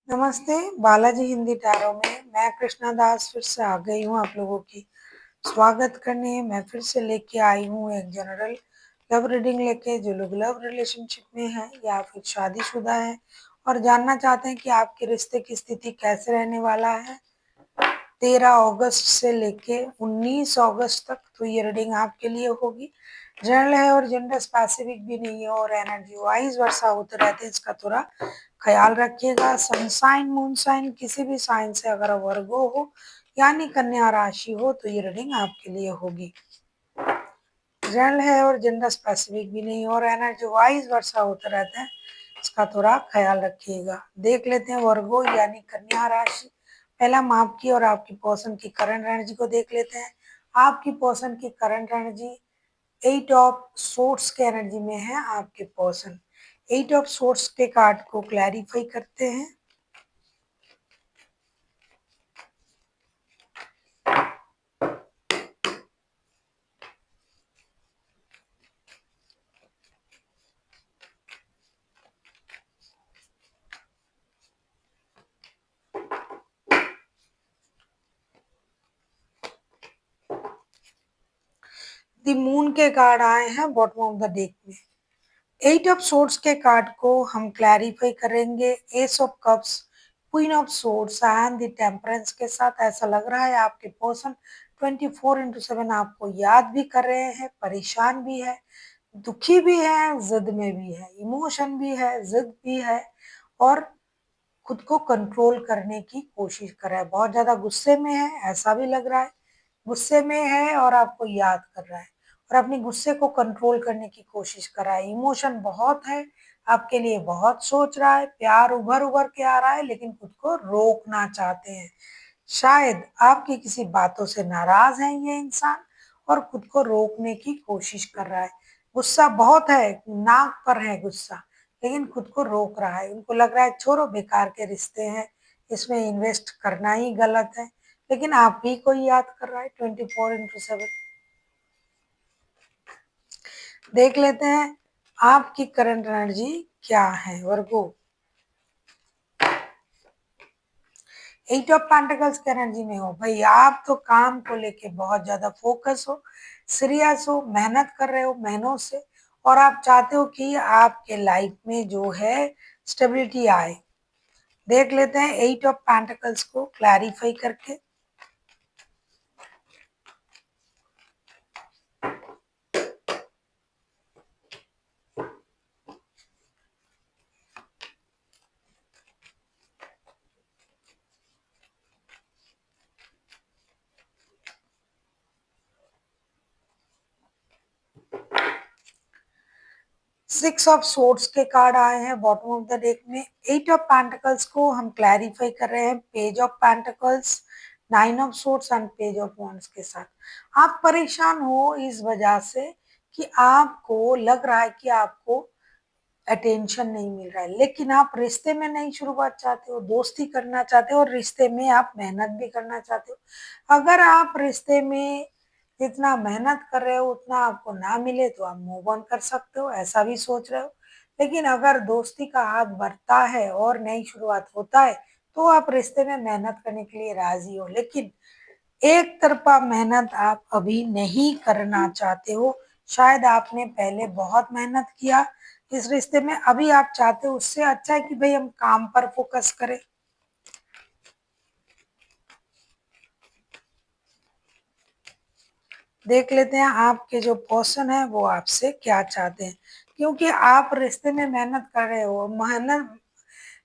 नमस्ते, बालाजी हिंदी टैरो में मैं कृष्णा दास फिर से आ गई हूँ आप लोगों की स्वागत करने। मैं फिर से लेके आई हूँ एक जनरल लव रीडिंग लेके। जो लोग लव रिलेशनशिप में हैं या फिर शादीशुदा हैं और जानना चाहते हैं कि आपके रिश्ते की स्थिति कैसे रहने वाला है 13 अगस्त से लेके 19 अगस्त तक, तो ये रीडिंग आपके लिए होगी। जनरल है और जेंडर स्पेसिफिक भी नहीं है और एनर्जी वाइज वर्षा होते रहते हैं, इसका थोड़ा ख्याल रखिएगा। सनसाइन मून साइन किसी भी साइन से अगर वर्गो हो यानी कन्या राशि हो तो ये रीडिंग आपके लिए होगी। जनरल है और जेंडर स्पेसिफिक भी नहीं और एनर्जी वाइज वर्षा होता रहता है, इसका थोड़ा ख्याल रखिएगा। देख लेते हैं वर्गो यानी कन्या राशि। पहला हम आपकी और आपकी पर्सन की करंट एनर्जी को देख लेते हैं। आपकी पर्सन की करंट एनर्जी 8 ऑफ सोर्ट्स के एनर्जी में है। आपके पर्सन 8 ऑफ सोर्ट्स के कार्ड को क्लैरिफाई करते हैं। द मून के कार्ड आए हैं बॉटम ऑफ द डेक में। 8 ऑफ सोर्ट्स के कार्ड को हम क्लैरिफाई करेंगे S of cups, queen of sorts and the temperance के साथ। ऐसा लग रहा है आपके पर्सन 24/7 आपको याद भी कर रहे हैं, परेशान भी है, दुखी भी है, जिद में भी है, इमोशन भी है, जिद भी है और खुद को कंट्रोल करने की कोशिश कर रहा है। बहुत ज्यादा गुस्से में है, ऐसा भी लग रहा है। गुस्से में है और आपको याद कर रहा है और अपने गुस्से को कंट्रोल करने की कोशिश कर रहा है। इमोशन बहुत है, आपके लिए बहुत सोच रहा है, प्यार उभर उभर के आ रहा है लेकिन खुद को रोकना चाहते हैं। शायद आपकी किसी बातों से नाराज है ये इंसान और खुद को रोकने की कोशिश कर रहा है। गुस्सा बहुत है, नाक पर है गुस्सा, लेकिन खुद को रोक रहा है। उनको लग रहा है छोड़ो, बेकार के रिश्ते हैं, इसमें इन्वेस्ट करना ही गलत है, लेकिन आप ही को याद कर रहा है 24/7। देख लेते हैं आपकी करंट एनर्जी क्या है वर्गो। 8 ऑफ पेंटिकल्स की एनर्जी में हो भाई, आप तो काम को लेके बहुत ज्यादा फोकस हो, सीरियस हो, मेहनत कर रहे हो महीनों से और आप चाहते हो कि आपके लाइफ में जो है स्टेबिलिटी आए। देख लेते हैं 8 ऑफ पेंटिकल्स को क्लैरिफाई करके। सिक्स ऑफ सोर्ड्स के कार्ड आए हैं बॉटम ऑफ द डेक में। 8 ऑफ पेंटिकल्स को हम क्लैरिफाई कर रहे हैं page of pentacles, 9 of swords and page of wands के साथ। आप परेशान हो इस वजह से कि आपको लग रहा है कि आपको अटेंशन नहीं मिल रहा है, लेकिन आप रिश्ते में नई शुरुआत चाहते हो, दोस्ती करना चाहते हो और रिश्ते में आप मेहनत भी करना चाहते हो। अगर आप रिश्ते में जितना मेहनत कर रहे हो उतना आपको ना मिले तो आप मूव ऑन कर सकते हो, ऐसा भी सोच रहे हो। लेकिन अगर दोस्ती का हाथ बढ़ता है और नई शुरुआत होता है तो आप रिश्ते में मेहनत करने के लिए राजी हो, लेकिन एक तरफा मेहनत आप अभी नहीं करना चाहते हो। शायद आपने पहले बहुत मेहनत किया इस रिश्ते में, अभी आप चाहते हो उससे अच्छा है कि भाई हम काम पर फोकस करें। देख लेते हैं आपके जो पर्सन है वो आपसे क्या चाहते हैं, क्योंकि आप रिश्ते में मेहनत कर रहे हो। मेहनत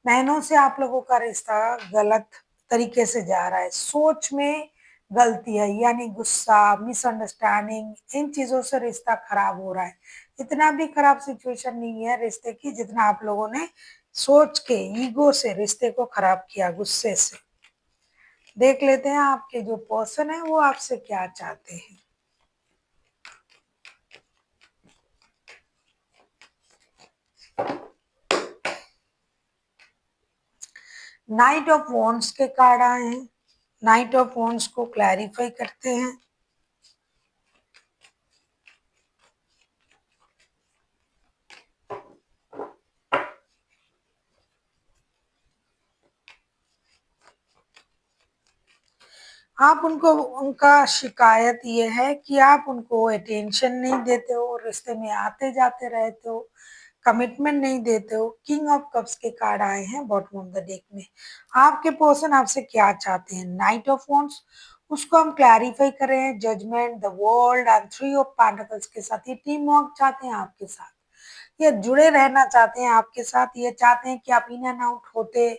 महीनों से आप लोगों का रिश्ता गलत तरीके से जा रहा है, सोच में गलती है यानी गुस्सा, मिसअंडरस्टैंडिंग, इन चीजों से रिश्ता खराब हो रहा है। इतना भी खराब सिचुएशन नहीं है रिश्ते की जितना आप लोगों ने सोच के ईगो से रिश्ते को खराब किया, गुस्से से। देख लेते हैं आपके जो पर्सन है वो आपसे क्या चाहते हैं। नाइट ऑफ वॉन्ड्स के कार्ड आए हैं, नाइट ऑफ वॉन्ड्स को क्लैरिफाई करते हैं। आप उनको उनका शिकायत ये है कि आप उनको अटेंशन नहीं देते हो, रिश्ते में आते जाते रहते हो, कमिटमेंट नहीं देते हो। किंग ऑफ कप्स के कार्ड आए हैं बॉटम ऑफ द डेक में। आपके पर्सन आपसे क्या चाहते हैं? नाइट ऑफ वॉन्ड्स, उसको हम क्लैरिफाई कर रहे हैं। Judgement, the world and three of pentacles के साथ ये टीम वर्क चाहते हैं आपके साथ, ये जुड़े रहना चाहते हैं आपके साथ, ये चाहते हैं कि आप इन एंड आउट होते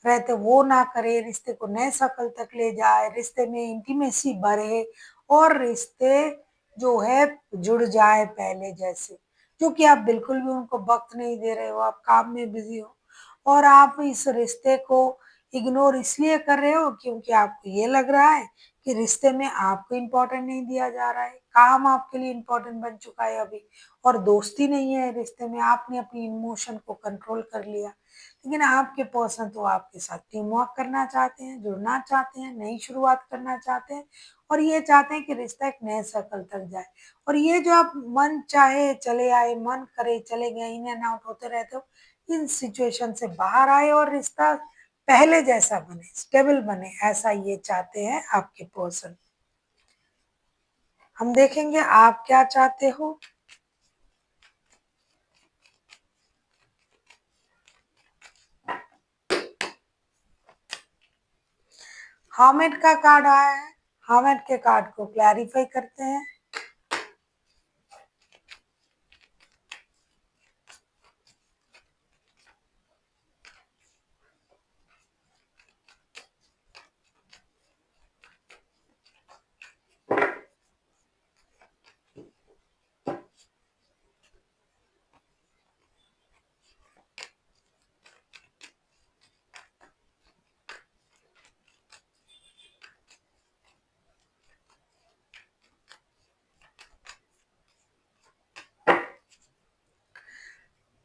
रहते वो ना करे, रिश्ते को नए शक्ल तक ले जाए, रिश्ते में इंटीमेसी बढ़े और रिश्ते जो है जुड़ जाए पहले जैसे। क्योंकि आप बिल्कुल भी उनको वक्त नहीं दे रहे हो, आप काम में बिजी हो और आप इस रिश्ते को इग्नोर इसलिए कर रहे हो क्योंकि आपको ये लग रहा है कि रिश्ते में आपको इम्पोर्टेंट नहीं दिया जा रहा है, काम आपके लिए इम्पोर्टेंट बन चुका है अभी, और दोस्ती नहीं है रिश्ते में, आपने अपनी इमोशन को कंट्रोल कर लिया। लेकिन आपके पर्सन तो आपके साथ टीम वर्क करना चाहते हैं, जुड़ना चाहते हैं, नई शुरुआत करना चाहते हैं और ये चाहते हैं कि रिश्ता एक नए सर्कल तक जाए। और ये जो आप मन चाहे चले आए, मन करे चले गए, इन एंड आउट होते रहते हो, इन सिचुएशन से बाहर आए और रिश्ता पहले जैसा बने, स्टेबल बने, ऐसा ये चाहते हैं आपके पर्सन। हम देखेंगे आप क्या चाहते हो। हर्मिट का कार्ड आया है, हर्मिट के कार्ड को क्लैरिफाई करते हैं।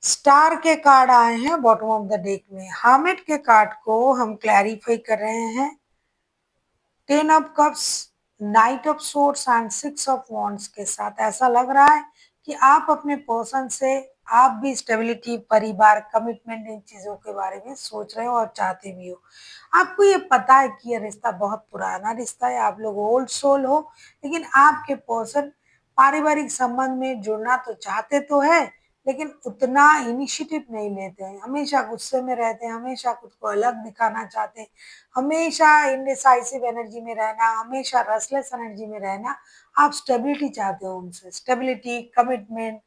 स्टार के कार्ड आए हैं बॉटम ऑफ द डेक में। हर्मिट के कार्ड को हम क्लैरिफाई कर रहे हैं। Ten of cups, night of swords and six of wands के साथ ऐसा लग रहा है कि आप अपने पर्सन से, आप भी स्टेबिलिटी, परिवार, कमिटमेंट, इन चीजों के बारे में सोच रहे हो और चाहते भी हो। आपको ये पता है कि ये रिश्ता बहुत पुराना रिश्ता है, आप लोग ओल्ड सोल हो, लेकिन आपके पर्सन पारिवारिक संबंध में जुड़ना तो चाहते तो है, लेकिन उतना इनिशिएटिव नहीं लेते हैं, हमेशा गुस्से में रहते हैं, हमेशा खुद को अलग दिखाना चाहते हैं, हमेशा इंडिसाइसिव एनर्जी में रहना, हमेशा रेस्टलेस एनर्जी में रहना। आप स्टेबिलिटी चाहते हो उनसे, स्टेबिलिटी, कमिटमेंट,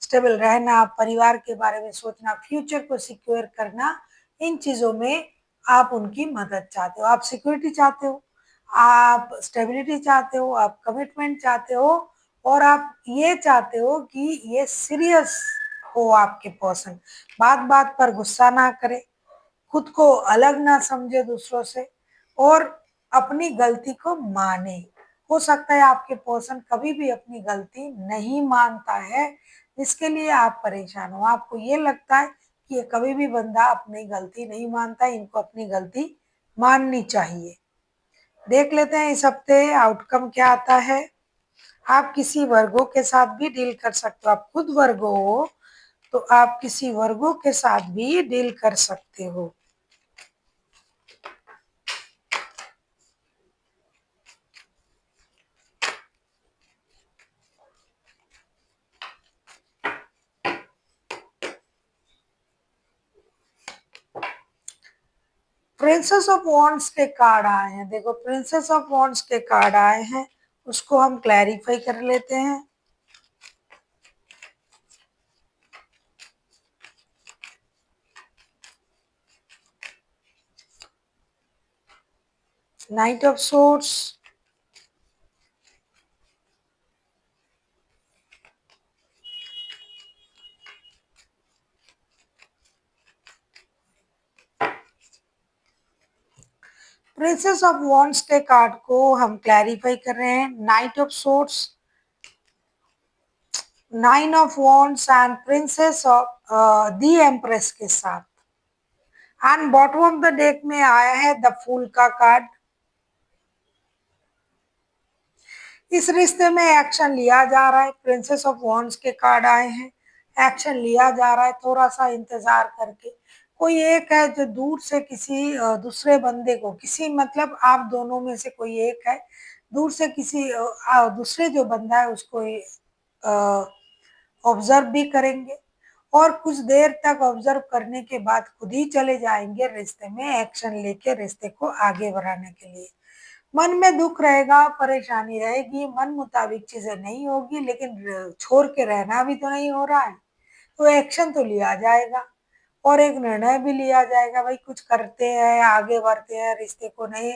स्टेबल रहना, परिवार के बारे में सोचना, फ्यूचर को सिक्योर करना, इन चीजों में आप उनकी मदद चाहते हो। आप सिक्योरिटी चाहते हो, आप स्टेबिलिटी चाहते हो, आप कमिटमेंट चाहते हो और आप ये चाहते हो कि ये सीरियस हो आपके पर्सन, बात बात पर गुस्सा ना करे, खुद को अलग ना समझे दूसरों से और अपनी गलती को माने। हो सकता है आपके पर्सन कभी भी अपनी गलती नहीं मानता है, जिसके लिए आप परेशान हो। आपको ये लगता है कि ये कभी भी बंदा अपनी गलती नहीं मानता, इनको अपनी गलती माननी चाहिए। देख लेते हैं इस हफ्ते आउटकम क्या आता है। आप किसी वर्गों के साथ भी डील कर सकते हो, आप खुद वर्गो हो तो आप किसी वर्गों के साथ भी डील कर सकते हो। प्रिंसेस ऑफ वॉन्ड्स के कार्ड आए हैं, देखो प्रिंसेस ऑफ वॉन्ड्स के कार्ड आए हैं, उसको हम क्लैरिफाई कर लेते हैं। Night of swords, princess of wands के कार्ड को हम क्लैरिफाई कर रहे हैं। Night of swords, nine of wands and princess of the empress के साथ। And bottom of the deck में आया है द फूल का कार्ड। इस रिश्ते में एक्शन लिया जा रहा है, प्रिंसेस ऑफ वॉन्ड्स के कार्ड आए हैं, एक्शन लिया जा रहा है थोड़ा सा इंतजार करके। कोई एक है जो दूर से किसी दूसरे बंदे को, किसी मतलब आप दोनों में से कोई एक है, दूर से किसी दूसरे जो बंदा है उसको ऑब्जर्व भी करेंगे और कुछ देर तक ऑब्जर्व करने के बाद खुद ही चले जाएंगे रिश्ते में, एक्शन लेके रिश्ते को आगे बढ़ाने के लिए। मन में दुख रहेगा, परेशानी रहेगी, मन मुताबिक चीजें नहीं होगी, लेकिन छोड़ के रहना भी तो नहीं हो रहा है, तो एक्शन तो लिया जाएगा और एक निर्णय भी लिया जाएगा, भाई कुछ करते हैं, आगे बढ़ते हैं, रिश्ते को नए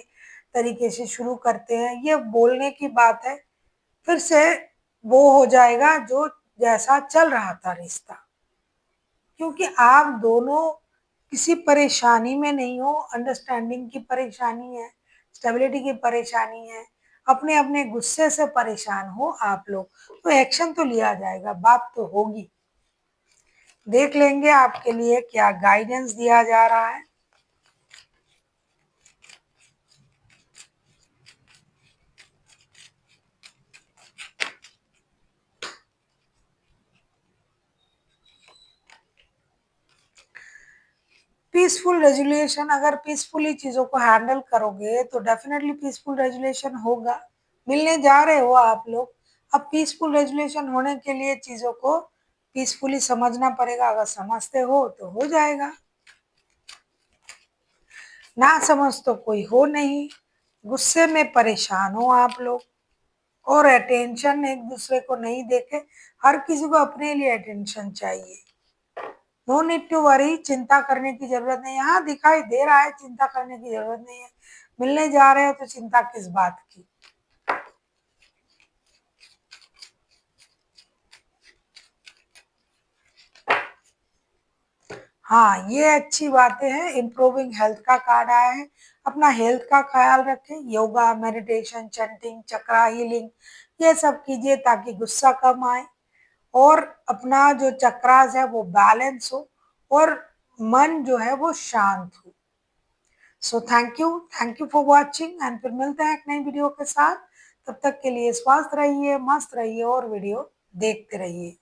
तरीके से शुरू करते हैं। ये बोलने की बात है, फिर से वो हो जाएगा जो जैसा चल रहा था रिश्ता, क्योंकि आप दोनों किसी परेशानी में नहीं हो, अंडरस्टैंडिंग की परेशानी है, स्टेबिलिटी की परेशानी है, अपने अपने गुस्से से परेशान हो आप लोग, तो एक्शन तो लिया जाएगा, बात तो होगी। देख लेंगे आपके लिए क्या गाइडेंस दिया जा रहा है। पीसफुल रेजुलेशन, अगर पीसफुली चीजों को हैंडल करोगे तो डेफिनेटली पीसफुल रेजुलेशन होगा। मिलने जा रहे हो आप लोग, अब पीसफुल रेजुलेशन होने के लिए चीजों को पीसफुली समझना पड़ेगा, अगर समझते हो तो हो जाएगा, ना समझ तो कोई हो नहीं, गुस्से में परेशान हो आप लोग और अटेंशन एक दूसरे को नहीं देके, हर किसी को अपने लिए अटेंशन चाहिए। नो नीड टू वरी, चिंता करने की जरूरत नहीं है। हाँ दिखाई दे रहा है, चिंता करने की जरूरत नहीं है, मिलने जा रहे हो तो चिंता किस बात की। हाँ ये अच्छी बातें हैं, इम्प्रूविंग हेल्थ का कार्ड आया है, अपना हेल्थ का ख्याल रखें, योगा, मेडिटेशन, चैंटिंग, चक्रा हीलिंग, ये सब कीजिए ताकि गुस्सा कम आए और अपना जो चक्रास है वो बैलेंस हो और मन जो है वो शांत हो। So thank you for watching and फिर मिलते हैं एक नई वीडियो के साथ। तब तक के लिए स्वस्थ रहिए, मस्त रहिए और वीडियो देखते रहिए।